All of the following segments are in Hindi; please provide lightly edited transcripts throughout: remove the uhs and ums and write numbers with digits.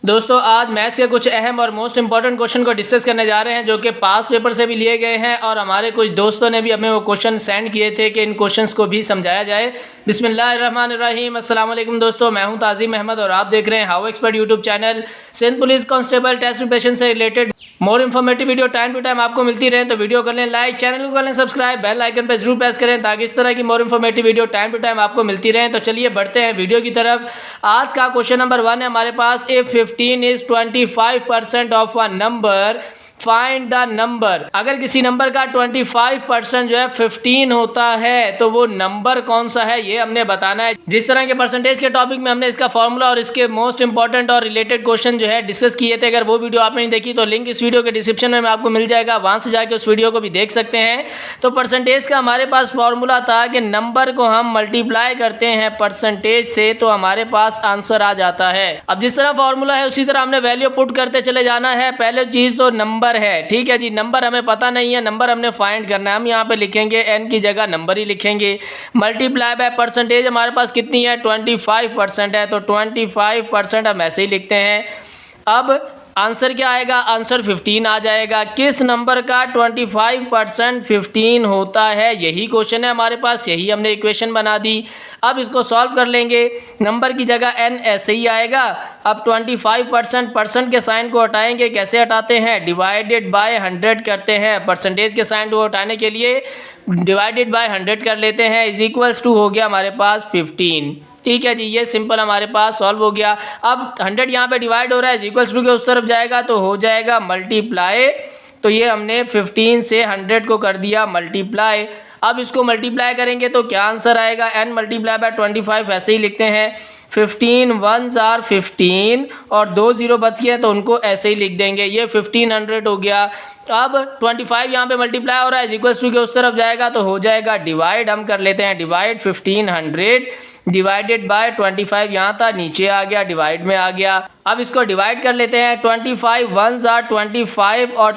दोस्तों आज मैथ्स के कुछ अहम और मोस्ट इंपॉर्टेंट क्वेश्चन को डिस्कस करने जा रहे हैं जो कि पास पेपर से भी लिए गए हैं और हमारे कुछ दोस्तों ने भी हमें वो क्वेश्चन सेंड किए थे कि इन क्वेश्चंस को भी समझाया जाए। बिस्मिल्लाहिर्रहमानिर्रहीम, अस्सलाम वालेकुम दोस्तों, मैं हूं ताज़ीम अहमद और आप देख रहे हैं how expert YouTube channel. Sindh police constable test preparation से related more informative video time to time आपको मिलती रहे तो वीडियो कर लें लाइक, चैनल को कर लें सब्सक्राइब, बेल आइकन पर जरूर प्रेस करें ताकि इस तरह की more informative video time to time आपको मिलती रहे। तो चलिए बढ़ते हैं वीडियो की तरफ। आज का क्वेश्चन नंबर 1 है हमारे पास, if 15 is 25% of a number find the number. अगर किसी नंबर का 25% जो है 15 होता है तो वो नंबर कौन सा है ये हमने बताना है। जिस तरह के परसेंटेज के टॉपिक में हमने इसका फॉर्मूला और इसके मोस्ट इंपॉर्टेंट और रिलेटेड क्वेश्चन जो है डिस्कस किए थे, अगर वो वीडियो आपने नहीं देखी तो लिंक इस वीडियो के डिस्क्रिप्शन में आपको मिल जाएगा, वहां से जाके उस वीडियो को भी देख सकते हैं। तो परसेंटेज का हमारे पास फॉर्मूला था कि नंबर को हम मल्टीप्लाई करते हैं परसेंटेज से तो हमारे पास आंसर आ जाता है। अब जिस तरह फॉर्मूला है उसी तरह हमने वैल्यू पुट करते चले जाना है। पहले चीज तो नंबर है, ठीक है जी। नंबर हमें पता नहीं है, नंबर हमने फाइंड करना है। हम यहाँ पे लिखेंगे n की जगह नंबर ही लिखेंगे, मल्टीप्लाई बाय परसेंटेज हमारे पास कितनी है 25% है तो 25% हम ऐसे ही लिखते हैं। अब आंसर क्या आएगा, आंसर 15 आ जाएगा। किस नंबर का 25% 15 होता है, यही क्वेश्चन है हमारे पास, यही हमने इक्वेशन बना दी। अब इसको सॉल्व कर लेंगे, नंबर की जगह n ऐसे ही आएगा। अब 25% परसेंट के साइन को हटाएंगे, कैसे हटाते हैं, डिवाइडेड बाय 100 करते हैं। परसेंटेज के साइन को हटाने के लिए डिवाइडेड बाय 100 कर लेते हैं, इज इक्वल्स टू हो गया हमारे पास 15। ठीक है जी, ये सिंपल हमारे पास सॉल्व हो गया। अब 100 यहाँ पे डिवाइड हो रहा है, इक्वल्स टू के उस तरफ जाएगा तो हो जाएगा मल्टीप्लाई। तो ये हमने 15 से 100 को कर दिया मल्टीप्लाई। अब इसको मल्टीप्लाई करेंगे तो क्या आंसर आएगा, n मल्टीप्लाई बाय 25 ऐसे ही लिखते हैं। 15 1s are 15 और 2 0 बच गए तो उनको ऐसे ही लिख देंगे, ये 1500 हो गया। अब 25 यहाँ पे मल्टीप्लाई हो रहा है, इक्वल्स टू के उस तरफ जाएगा तो हो जाएगा डिवाइड। हम कर लेते हैं डिवाइड, 1500 डिवाइडेड बाय 25 यहाँ था, नीचे आ गया, डिवाइड में आ गया। अब इसको डिवाइड कर लेते हैं, 25 1s are 25 और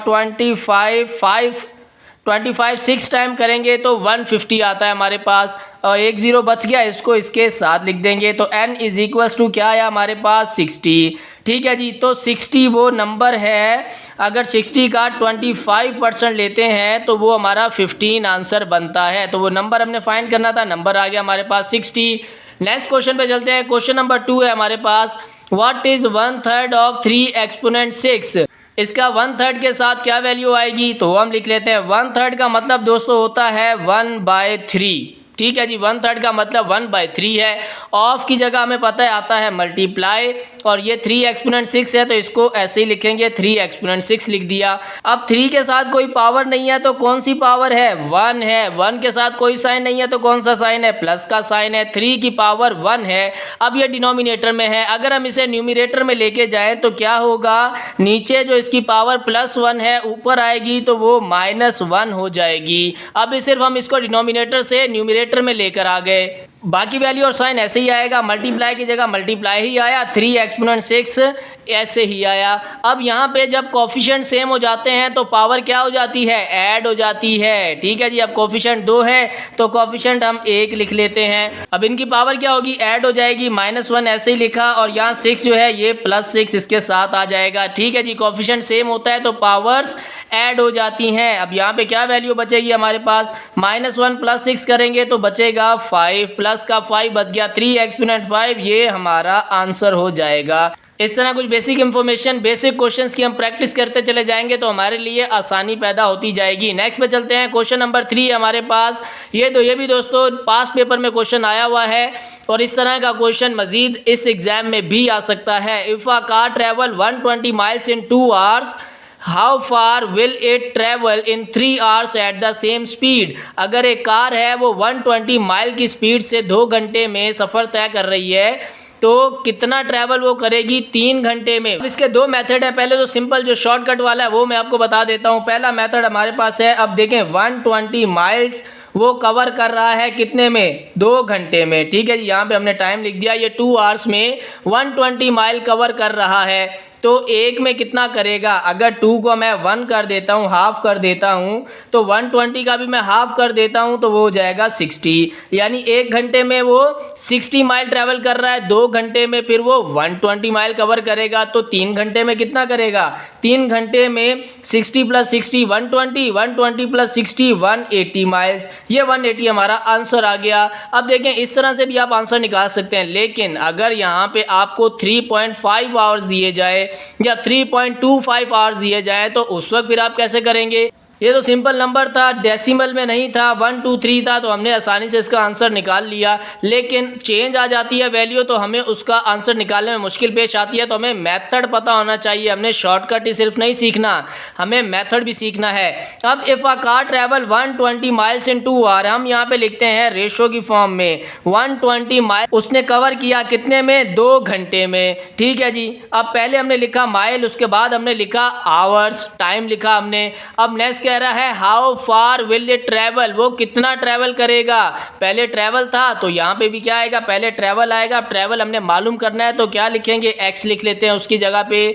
25 6 टाइम करेंगे तो 150 आता है हमारे पास और 1 0 बच गया, इसको इसके साथ लिख देंगे। तो n इज इक्वल्स टू क्या आया हमारे पास 60। ठीक है जी, तो 60 वो नंबर है, अगर 60 का 25% लेते हैं तो वो हमारा 15 आंसर बनता है। तो वो नंबर हमने फाइंड करना था, नंबर आ गया हमारे पास 60। नेक्स्ट क्वेश्चन पे चलते हैं, क्वेश्चन नंबर 2 है हमारे पास, व्हाट इज 1/3 ऑफ 3 एक्सपोनेंट 6। इसका 1/3 के साथ क्या वैल्यू आएगी, तो हम लिख लेते हैं 1/3 का मतलब दोस्तों होता है 1/3। ठीक है जी, 1/3 का मतलब 1/3 है। ऑफ की जगह हमें पता है आता है मल्टीप्लाई और ये 3 एक्सपोनेंट 6 है तो इसको ऐसे ही लिखेंगे, 3 एक्सपोनेंट 6 लिख दिया। अब 3 के साथ कोई पावर नहीं है तो कौन सी पावर है, 1 है। 1 के साथ कोई साइन नहीं है तो कौन सा साइन है, प्लस का साइन है। 3 की पावर 1 है। अब ये डिनोमिनेटर में है, अगर हम इसे न्यूमिनेटर में लेके जाएं तो क्या होगा, नीचे जो इसकी पावर +1 है ऊपर आएगी तो वो -1 हो जाएगी। अब सिर्फ हम इसको डिनोमिनेटर से न्यूमिनेटर में लेकर आ गए, बाकी वैल्यू और साइन ऐसे ही आएगा। मल्टीप्लाई की जगह मल्टीप्लाई ही आया, 3 एक्सपोनेंट 6 ऐसे ही आया। अब यहाँ पे जब कोफिशिएंट सेम हो जाते हैं तो पावर क्या हो जाती है, ऐड हो जाती है। ठीक है जी, अब कोफिशिएंट 2 है तो कोफिशिएंट हम 1 लिख लेते हैं। अब इनकी पावर क्या होगी, ऐड हो जाएगी, -1 ऐसे ही लिखा और यहाँ 6 जो है ये +6 इसके साथ आ जाएगा। ठीक है जी, कोफिशिएंट सेम होता है तो पावर्स ऐड हो जाती हैं। अब यहाँ पे क्या वैल्यू बचेगी हमारे पास, -1 + 6 करेंगे तो बचेगा 5, प्लस का 5 बच गया, 3 एक्सपोनेंट 5 ये हमारा आंसर हो जाएगा। इस तरह कुछ बेसिक इंफॉर्मेशन, बेसिक क्वेश्चंस की हम प्रैक्टिस करते चले जाएंगे तो हमारे लिए आसानी पैदा होती जाएगी। नेक्स्ट पे चलते हैं, क्वेश्चन नंबर 3 हमारे पास, ये भी दोस्तों पास्ट पेपर में क्वेश्चन आया हुआ है और इस तरह का क्वेश्चन मजीद इस एग्जाम में भी आ सकता है। If a car travel 120 miles in 2 hours, how far will it travel in 3 hours at the same speed. अगर एक कार है वो 120 माइल की स्पीड से 2 घंटे में सफ़र तय कर रही है तो कितना ट्रैवल वो करेगी 3 घंटे में। इसके 2 मेथड है, पहले तो सिंपल जो शॉर्टकट वाला है वो मैं आपको बता देता हूँ। पहला मेथड हमारे पास है, अब देखें 120 माइल्स वो कवर कर रहा है कितने में, 2 घंटे में। ठीक है जी, यहाँ पे हमने टाइम लिख दिया, ये 2 आवर्स में 120 माइल कवर कर रहा है। तो एक में कितना करेगा, अगर 2 को मैं 1 कर देता हूँ, हाफ कर देता हूँ, तो 120 का भी मैं हाफ कर देता हूँ, तो वो हो जाएगा 60। यानी 1 घंटे में वो 60 माइल ट्रैवल कर रहा है, 2 घंटे में फिर वो 120 माइल कवर करेगा। तो 3 घंटे में कितना करेगा, 3 घंटे में 60 + 60 120, 120 + 60 180 माइल्स। ये 180 हमारा आंसर आ गया। अब देखें, इस तरह से भी आप आंसर निकाल सकते हैं, लेकिन अगर यहाँ पे आपको 3.5 आवर्स दिए जाए या 3.25 आवर्स दिए जाए तो उस वक्त फिर आप कैसे करेंगे। ये तो सिंपल नंबर था, डेसिमल में नहीं था, 1 2 3 था, तो हमने आसानी से इसका आंसर निकाल लिया। लेकिन चेंज आ जाती है वैल्यू तो हमें उसका आंसर निकालने में मुश्किल पेश आती है। तो हमें मेथड पता होना चाहिए, हमने शॉर्टकट ही सिर्फ नहीं सीखना, हमें मेथड भी सीखना है। अब if a car travel 120 miles in 2 hour, हम यहाँ पे लिखते हैं रेशो की फॉर्म में, 120 माइल उसने कवर किया कितने में, 2 घंटे में। ठीक है जी, अब पहले हमने लिखा माइल, उसके बाद हमने लिखा आवर्स, टाइम लिखा हमने। अब नेक्स्ट कह रहा है how far will it travel, वो कितना ट्रैवल करेगा। पहले ट्रैवल था तो यहाँ पे भी क्या आएगा, पहले ट्रैवल आएगा। अब ट्रैवल हमने मालूम करना है तो क्या लिखेंगे, एक्स लिख लेते हैं उसकी जगह पे।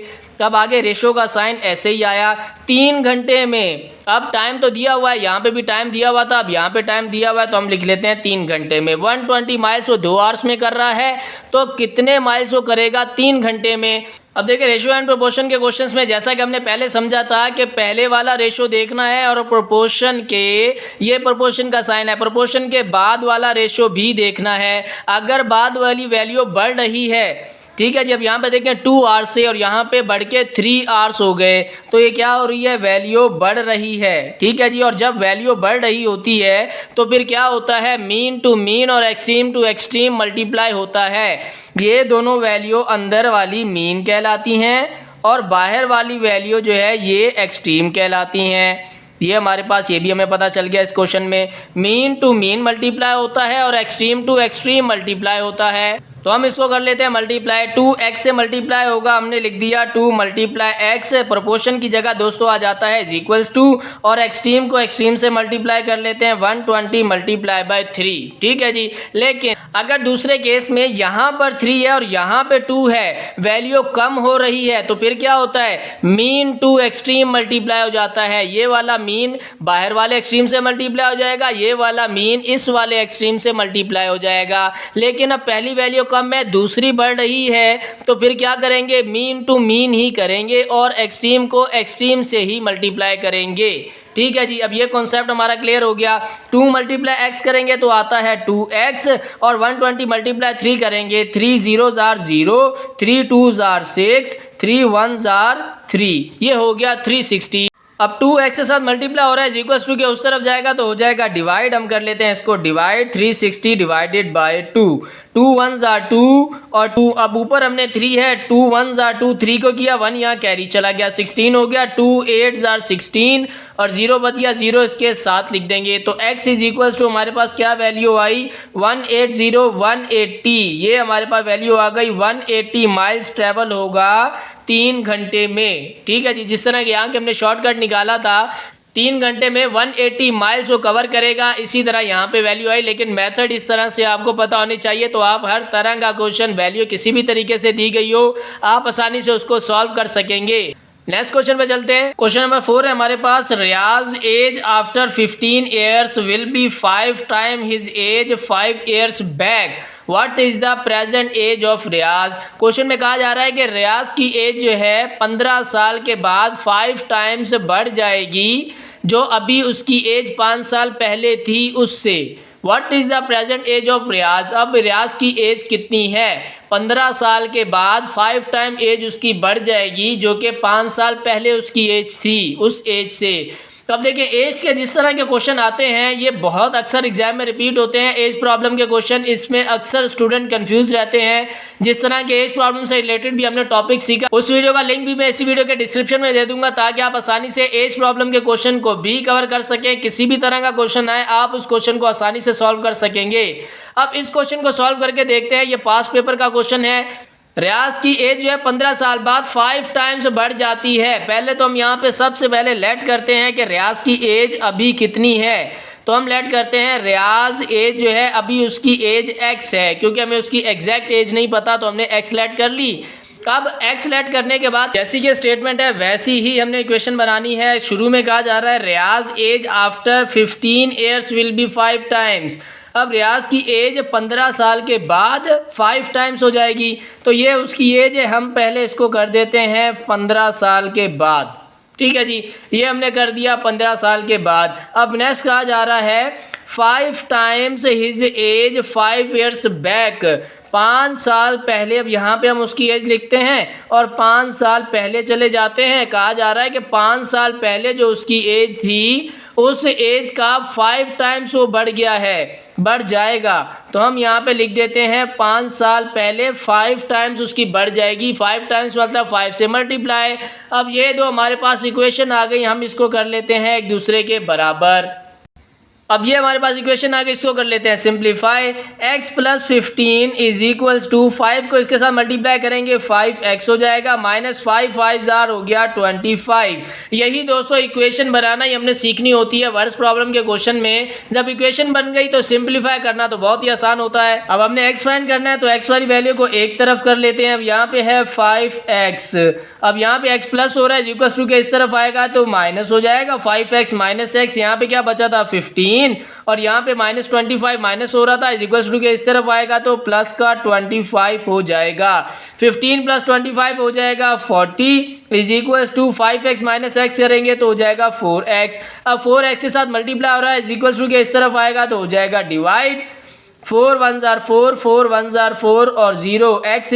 अब आगे रेशो का साइन ऐसे ही आया, 3 घंटे में। अब टाइम तो दिया हुआ है, यहाँ पे भी टाइम दिया हुआ था, अब यहाँ पे टाइम दिया हुआ है तो हम लिख लेते हैं 3 घंटे में। 120 माइल्स वो 2 आवर्स में कर रहा है, तो कितने माइल्स वो करेगा 3 घंटे में। अब देखिए, रेशियो एंड प्रोपोर्शन के क्वेश्चंस में जैसा कि हमने पहले समझा था कि पहले वाला रेशियो देखना है और प्रोपोर्शन के, ये प्रोपोर्शन का साइन है, प्रोपोर्शन के बाद वाला रेशियो भी देखना है। अगर बाद वाली वैल्यू बढ़ रही है, ठीक है जी, अब यहाँ पे देखें 2 आवर्स से और यहाँ पे बढ़ के 3 आवर्स हो गए, तो ये क्या हो रही है, वैल्यू बढ़ रही है। ठीक है जी, और जब वैल्यू बढ़ रही होती है तो फिर क्या होता है, मीन टू मीन और एक्सट्रीम टू एक्सट्रीम मल्टीप्लाई होता है। ये दोनों वैल्यू अंदर वाली मीन कहलाती हैं और बाहर वाली वैल्यू जो है ये एक्सट्रीम कहलाती हैं। ये हमारे पास ये भी हमें पता चल गया इस क्वेश्चन में, मीन टू मीन मल्टीप्लाई होता है और एक्सट्रीम टू एक्सट्रीम मल्टीप्लाई होता है। तो हम इसको कर लेते हैं मल्टीप्लाई, 2x से मल्टीप्लाई होगा, हमने लिख दिया 2 × x, प्रोपोर्शन की जगह दोस्तों आ जाता है इक्वल्स टू, और एक्सट्रीम को एक्सट्रीम से मल्टीप्लाई कर लेते हैं 120 × 3। ठीक है जी, लेकिन अगर दूसरे केस में यहाँ पर 3 है और यहाँ पे 2 है, वैल्यू कम हो रही है, तो फिर क्या होता है, मीन टू एक्सट्रीम मल्टीप्लाई हो जाता है। ये वाला मीन बाहर वाले एक्सट्रीम से मल्टीप्लाई हो जाएगा, ये वाला मीन इस वाले एक्सट्रीम से मल्टीप्लाई हो जाएगा। लेकिन अब पहली वैल्यू कम है, दूसरी बढ़ रही है, तो फिर क्या करेंगे, मीन टू मीन ही करेंगे और एक्सट्रीम को एक्सट्रीम से ही मल्टीप्लाई करेंगे। ठीक है जी, अब ये कॉन्सेप्ट हमारा क्लियर हो गया। 2 × x करेंगे तो आता है 2x और 120 × 3 करेंगे, 3 0s are 0, 3 2s are 6, 3 1s are 3, ये हो गया 360। अब 2x के साथ मल्टीप्लाई हो रहा है इक्वल्स टू के उस तरफ जाएगा तो हो जाएगा डिवाइड, हम कर लेते हैं इसको divide, 360 divided by 2, 2 1s are 2 और 2, अब ऊपर हमने 3 है, 2 1s are 2, 3 को किया 1 यहाँ कैरी चला गया, 16 हो गया, 2 8s are 16 और 0 बच गया, 0 इसके साथ लिख देंगे। तो x इज इक्वल्स टू हमारे पास क्या वैल्यू आई, 180 180, ये हमारे पास वैल्यू आ गई 180 माइल्स ट्रैवल होगा 3 घंटे में। ठीक है जी, जिस तरह के यहाँ के हमने शॉर्टकट निकाला था, 3 घंटे में 180 माइल्स को कवर करेगा, इसी तरह यहाँ पे वैल्यू आई। लेकिन मेथड इस तरह से आपको पता होनी चाहिए, तो आप हर तरह का क्वेश्चन वैल्यू किसी भी तरीके से दी गई हो, आप आसानी से उसको सॉल्व कर सकेंगे। नेक्स्ट क्वेश्चन पे चलते हैं। क्वेश्चन नंबर 4 है हमारे पास, Riyaz age after 15 years will be 5 time his age 5 years back, what is the present age of Riyaz. Question में कहा जा रहा है कि रियाज की एज जो है 15 साल के बाद 5 टाइम्स बढ़ जाएगी, जो अभी उसकी एज 5 साल पहले थी उससे। What is the present age of Riyaz, अब रियाज की एज कितनी है, 15 साल के बाद 5 टाइम एज उसकी बढ़ जाएगी, जो कि 5 साल पहले उसकी एज थी, उस एज से। तो अब देखिए, एज के जिस तरह के क्वेश्चन आते हैं ये बहुत अक्सर एग्जाम में रिपीट होते हैं। एज प्रॉब्लम के क्वेश्चन, इसमें अक्सर स्टूडेंट कंफ्यूज रहते हैं। जिस तरह के एज प्रॉब्लम से रिलेटेड भी हमने टॉपिक सीखा, उस वीडियो का लिंक भी मैं इसी वीडियो के डिस्क्रिप्शन में दे दूंगा, ताकि आप आसानी से एज प्रॉब्लम के क्वेश्चन को भी कवर कर सकें। किसी भी तरह का क्वेश्चन आए, आप उस क्वेश्चन को आसानी से सॉल्व कर सकेंगे। अब इस क्वेश्चन को सॉल्व करके देखते हैं। ये पास्ट पेपर का क्वेश्चन है। रियाज की एज जो है 15 साल बाद 5 टाइम्स बढ़ जाती है। पहले तो हम यहाँ पे सबसे पहले लेट करते हैं कि रियाज की एज अभी कितनी है। तो हम लेट करते हैं रियाज एज जो है अभी उसकी एज x है, क्योंकि हमें उसकी एग्जैक्ट एज नहीं पता तो हमने x लेट कर ली। अब x लेट करने के बाद जैसी कि स्टेटमेंट है वैसी ही हमने इक्वेशन बनानी है। शुरू में कहा जा रहा है Riyaz age after 15 years will be 5 times. अब रियाज की एज 15 साल के बाद 5 टाइम्स हो जाएगी, तो ये उसकी एज है। हम पहले इसको कर देते हैं 15 साल के बाद, ठीक है जी, ये हमने कर दिया 15 साल के बाद। अब नेक्स्ट कहा जा रहा है 5 times his age 5 years back, 5 साल पहले। अब यहाँ पे हम उसकी एज लिखते हैं और 5 साल पहले चले जाते हैं। कहा जा रहा है कि 5 साल पहले जो उसकी एज थी उस एज का 5 टाइम्स वो बढ़ गया है, बढ़ जाएगा। तो हम यहाँ पे लिख देते हैं 5 साल पहले 5 टाइम्स उसकी बढ़ जाएगी। 5 टाइम्स मतलब 5 से मल्टीप्लाई। अब ये दो हमारे पास इक्वेशन आ गई, हम इसको कर लेते हैं एक दूसरे के बराबर। अब ये हमारे पास इक्वेशन आ गई, इसको कर लेते हैं सिंप्लीफाई। x + 15 = 5 को इसके साथ मल्टीप्लाई करेंगे 5x हो जाएगा, -5 5 हो गया 25। यही दोस्तों इक्वेशन बनाना ही हमने सीखनी होती है वर्ड्स प्रॉब्लम के क्वेश्चन में। जब इक्वेशन बन गई तो सिंप्लीफाई करना तो बहुत ही आसान होता है। अब हमने x फाइंड करना है तो x वाली वैल्यू को एक तरफ कर लेते हैं। अब यहाँ पे है 5x, अब यहाँ पे x प्लस हो रहा है इक्वल्स टू के इस तरफ आएगा तो माइनस हो जाएगा 5x - x। यहाँ पे क्या बचा था 15 और यहाँ पे -25 माइनस हो रहा था इक्वल्स टू के इस तरफ आएगा तो प्लस का 25 हो जाएगा। 15 + 25 हो जाएगा 40 इक्वल्स टू 5x - x करेंगे तो हो जाएगा 4x। अब 4x के साथ मल्टीप्लाई हो रहा है इक्वल्स टू के इस तरफ आएगा तो हो जाएगा divide. 4 1s are 4, 4 1s are 4 और 0। x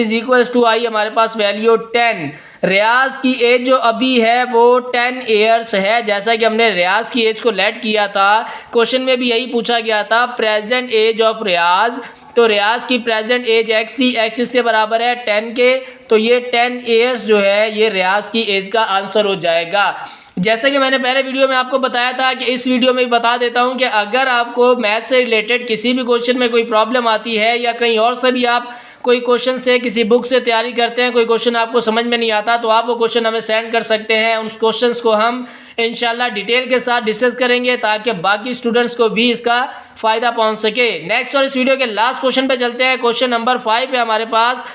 = आई हमारे पास वैल्यू 10। रियाज की एज जो अभी है वो 10 ईयर्स है, जैसा कि हमने रियाज की एज को लेट किया था। क्वेश्चन में भी यही पूछा गया था प्रेजेंट एज ऑफ रियाज। तो रियाज की प्रेजेंट एज x थी, x इससे बराबर है 10 के, तो ये 10 ईयर्स जो है ये रियाज की एज का आंसर हो जाएगा। जैसे कि मैंने पहले वीडियो में आपको बताया था कि इस वीडियो में भी बता देता हूं कि अगर आपको मैथ से रिलेटेड किसी भी क्वेश्चन में कोई प्रॉब्लम आती है या कहीं और से भी आप कोई क्वेश्चन से किसी बुक से तैयारी करते हैं, कोई क्वेश्चन आपको समझ में नहीं आता तो आप वो क्वेश्चन हमें सेंड कर सकते हैं। उन क्वेश्चंस को हम इंशाल्लाह डिटेल के साथ डिस्कस करेंगे ताकि बाकी स्टूडेंट्स को भी इसका फ़ायदा पहुंच सके। नेक्स्ट और इस वीडियो के लास्ट क्वेश्चन पे चलते हैं। क्वेश्चन नंबर 5 है हमारे पास।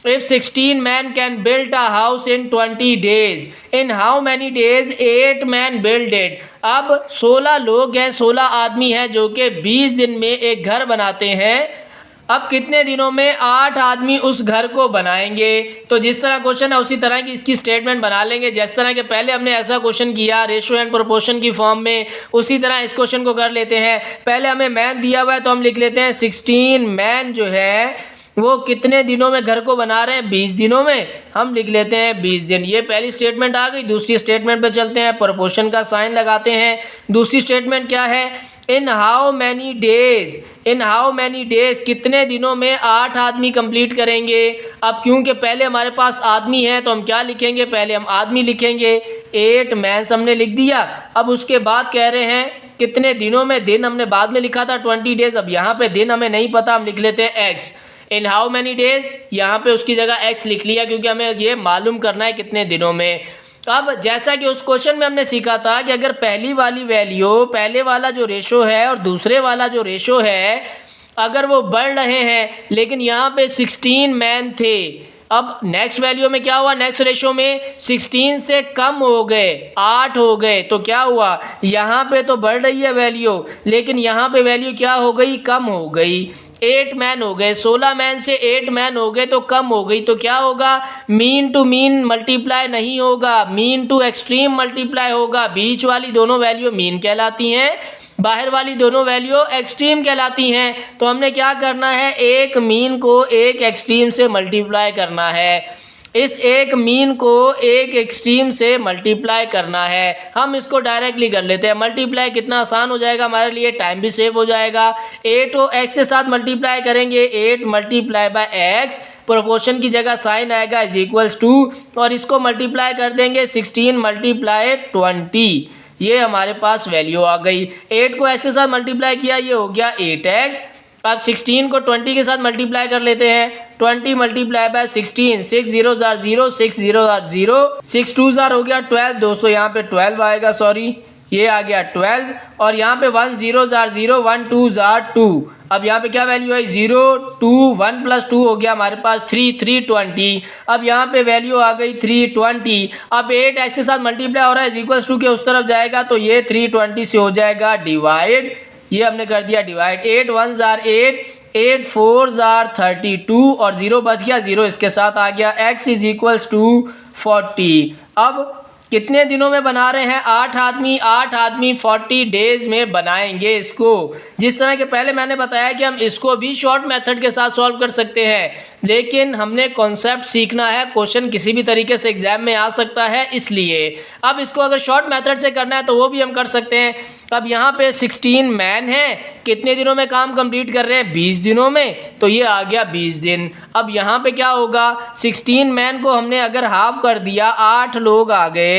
If 16 men can build a house in 20 days, in how many days 8 men build it? अब 16 लोग हैं, 16 आदमी हैं जो कि 20 दिन में एक घर बनाते हैं। अब कितने दिनों में 8 आदमी उस घर को बनाएंगे? तो जिस तरह क्वेश्चन है उसी तरह की इसकी स्टेटमेंट बना लेंगे। जिस तरह के पहले हमने ऐसा क्वेश्चन किया रेशियो एंड प्रोपोर्शन की फॉर्म में, उसी तरह इस क्वेश्चन को कर लेते हैं। पहले हमें मैन दिया हुआ है तो हम लिख लेते हैं 16 मैन जो है वो कितने दिनों में घर को बना रहे हैं, 20 दिनों में। हम लिख लेते हैं 20 दिन। ये पहली स्टेटमेंट आ गई। दूसरी स्टेटमेंट पे चलते हैं, प्रोपोर्शन का साइन लगाते हैं। दूसरी स्टेटमेंट क्या है, in how many days, in how many days कितने दिनों में 8 आदमी कंप्लीट करेंगे। अब क्योंकि पहले हमारे पास आदमी है तो हम क्या लिखेंगे, पहले हम आदमी लिखेंगे 8 मैन्स हमने लिख दिया। अब उसके बाद कह रहे हैं कितने दिनों में, दिन हमने बाद में लिखा था 20 डेज। अब यहाँ पे दिन हमें नहीं पता, हम लिख लेते हैं x। In how many days यहाँ पे उसकी जगह x लिख लिया क्योंकि हमें ये मालूम करना है कितने दिनों में। अब जैसा कि उस क्वेश्चन में हमने सीखा था कि अगर पहली वाली वैल्यू, पहले वाला जो रेशो है और दूसरे वाला जो रेशो है अगर वो बढ़ रहे हैं, लेकिन यहाँ पे 16 मैन थे। अब नेक्स्ट वैल्यू में क्या हुआ, नेक्स्ट रेशो में 16 से कम हो गए, 8 हो गए। तो क्या हुआ, यहाँ पे तो बढ़ रही है वैल्यू लेकिन यहाँ पे वैल्यू क्या हो गई, कम हो गई। 8 मैन हो गए, 16 मैन से 8 मैन हो गए तो कम हो गई। तो क्या होगा, मीन टू मीन मल्टीप्लाई नहीं होगा, मीन टू एक्सट्रीम मल्टीप्लाई होगा। बीच वाली दोनों वैल्यू मीन कहलाती हैं, बाहर वाली दोनों वैल्यू एक्सट्रीम कहलाती हैं। तो हमने क्या करना है, एक मीन को एक एक्सट्रीम से मल्टीप्लाई करना है। इस एक मीन को एक एक्सट्रीम से मल्टीप्लाई करना है। हम इसको डायरेक्टली कर लेते हैं। मल्टीप्लाई कितना आसान हो जाएगा हमारे लिए, टाइम भी सेव हो जाएगा। 8 को x के साथ मल्टीप्लाई करेंगे, 8 × x, प्रोपोर्शन की जगह साइन आएगा =, और इसको मल्टीप्लाई कर देंगे 16 × 20। ये हमारे पास वैल्यू आ गई। 8 को x के साथ मल्टीप्लाई किया, ये हो गया 8x। अब 16 को 20 के साथ मल्टीप्लाई कर लेते हैं, 20 × 16, 6 0s are 0, 6 0s are 0, 6 2s are हो गया 12। दोस्तों यहाँ पे 12 आएगा, सॉरी ये आ गया 12 और यहाँ पे 1 0 जार 0 1 2 जार 2। अब यहाँ पे क्या वैल्यू है 0 2 1 + 2 हो गया हमारे पास 3 3 20। अब यहाँ पे वैल्यू आ गई 320। अब 8 x के साथ मल्टीप्लाई हो रहा है इक्वल्स टू के उस तरफ जाएगा तो ये 320 से हो जाएगा डिवाइड। ये हमने कर दिया डिवाइड। 8 1 जार 8 8 4 जार 32 और 0 बच गया, 0 इसके साथ आ गया। x = 40। अब कितने दिनों में बना रहे हैं 8 आदमी 40 डेज में बनाएंगे इसको। जिस तरह के पहले मैंने बताया कि हम इसको भी शॉर्ट मेथड के साथ सॉल्व कर सकते हैं, लेकिन हमने कॉन्सेप्ट सीखना है, क्वेश्चन किसी भी तरीके से एग्जाम में आ सकता है, इसलिए अब इसको अगर शॉर्ट मेथड से करना है तो वो भी हम कर सकते हैं। अब यहाँ पे 16 मैन है, कितने दिनों में काम कंप्लीट कर रहे हैं 20 दिनों में, तो ये आ गया 20 दिन। अब यहाँ पे क्या होगा 16 मैन को हमने अगर हाफ कर दिया 8 लोग आ गए,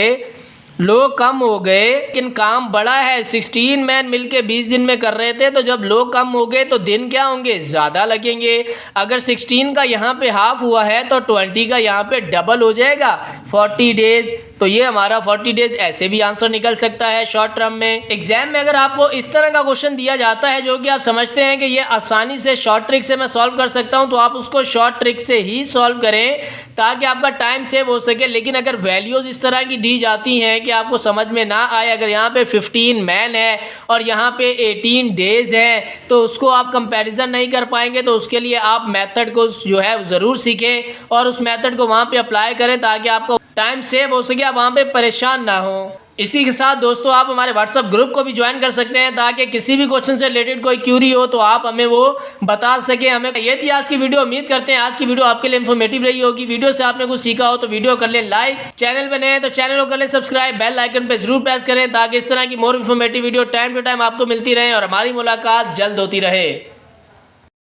लोग कम हो गए लेकिन काम बड़ा है। 16 मैन मिलके 20 दिन में कर रहे थे, तो जब लोग कम हो गए तो दिन क्या होंगे ज़्यादा लगेंगे। अगर 16 का यहाँ पे हाफ हुआ है तो 20 का यहाँ पे डबल हो जाएगा 40 डेज। तो ये हमारा 40 डेज ऐसे भी आंसर निकल सकता है शॉर्ट टर्म में। एग्जाम में अगर आपको इस तरह का क्वेश्चन दिया जाता है जो कि आप समझते हैं कि ये आसानी से शॉर्ट ट्रिक से मैं सॉल्व कर सकता हूं, तो आप उसको शॉर्ट ट्रिक से ही सॉल्व करें ताकि आपका टाइम सेव हो सके। लेकिन अगर वैल्यूज इस तरह की दी जाती हैं कि आपको समझ में ना आए, अगर यहाँ पे 15 मैन है और यहाँ पे 18 डेज है, तो उसको आप कंपैरिजन नहीं कर पाएंगे। तो उसके लिए आप मेथड को जो है ज़रूर सीखें और उस मेथड को वहाँ पे अप्लाई करें ताकि आपको टाइम सेव हो सके, आप वहाँ पे परेशान ना हो। इसी के साथ दोस्तों आप हमारे व्हाट्सएप ग्रुप को भी ज्वाइन कर सकते हैं ताकि किसी भी क्वेश्चन से रिलेटेड कोई क्यूरी हो तो आप हमें वो बता सकें हमें। ये थी आज की वीडियो। उम्मीद करते हैं आज की वीडियो आपके लिए इन्फॉर्मेटिव रही होगी। वीडियो से आपने कुछ सीखा हो तो वीडियो कर लें लाइक, चैनल पे नए हैं तो चैनल को कर लें सब्सक्राइब, बेल आइकन पे जरूर प्रेस करें ताकि इस तरह की more informative video time to time आपको मिलती रहे और हमारी मुलाकात जल्द होती रहे।